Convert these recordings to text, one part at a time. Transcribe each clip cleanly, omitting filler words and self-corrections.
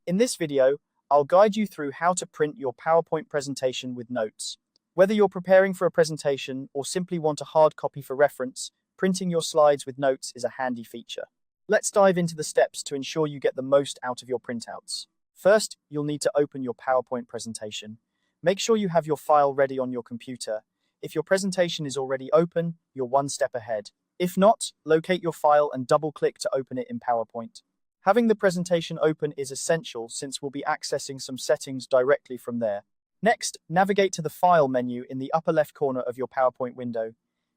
In this video, I'll guide you through how to print your PowerPoint presentation with notes. Whether you're preparing for a presentation or simply want a hard copy for reference, printing your slides with notes is a handy feature. Let's dive into the steps to ensure you get the most out of your printouts. First, you'll need to open your PowerPoint presentation. Make sure you have your file ready on your computer. If your presentation is already open, you're one step ahead. If not, locate your file and double-click to open it in PowerPoint. Having the presentation open is essential since we'll be accessing some settings directly from there. Next, navigate to the File menu in the upper left corner of your PowerPoint window.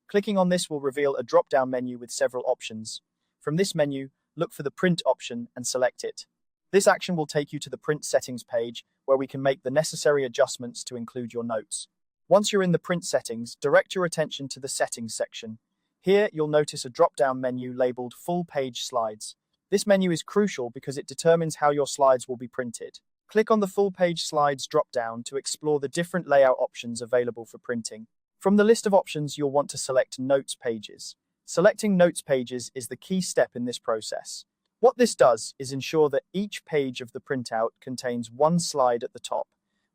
Clicking on this will reveal a drop-down menu with several options. From this menu, look for the Print option and select it. This action will take you to the Print settings page, where we can make the necessary adjustments to include your notes. Once you're in the Print settings, direct your attention to the Settings section. Here, you'll notice a drop-down menu labeled Full Page Slides. This menu is crucial because it determines how your slides will be printed. Click on the Full Page Slides drop-down to explore the different layout options available for printing. From the list of options, you'll want to select Notes Pages. Selecting Notes Pages is the key step in this process. What this does is ensure that each page of the printout contains one slide at the top,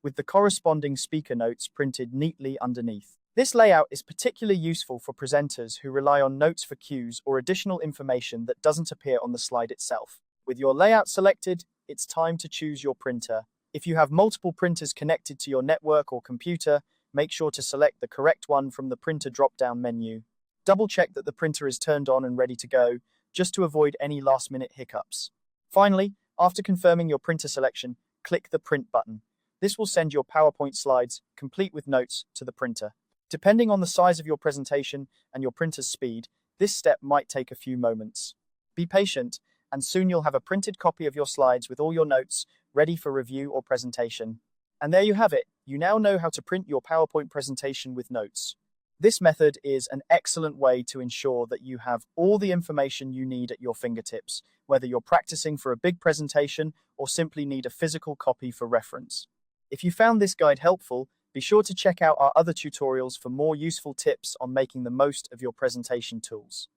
with the corresponding speaker notes printed neatly underneath. This layout is particularly useful for presenters who rely on notes for cues or additional information that doesn't appear on the slide itself. With your layout selected, it's time to choose your printer. If you have multiple printers connected to your network or computer, make sure to select the correct one from the Printer drop-down menu. Double-check that the printer is turned on and ready to go, just to avoid any last-minute hiccups. Finally, after confirming your printer selection, click the Print button. This will send your PowerPoint slides, complete with notes, to the printer. Depending on the size of your presentation and your printer's speed, this step might take a few moments. Be patient, and soon you'll have a printed copy of your slides with all your notes ready for review or presentation. And there you have it. You now know how to print your PowerPoint presentation with notes. This method is an excellent way to ensure that you have all the information you need at your fingertips, whether you're practicing for a big presentation or simply need a physical copy for reference. If you found this guide helpful, be sure to check out our other tutorials for more useful tips on making the most of your presentation tools.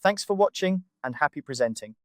Thanks for watching and happy presenting.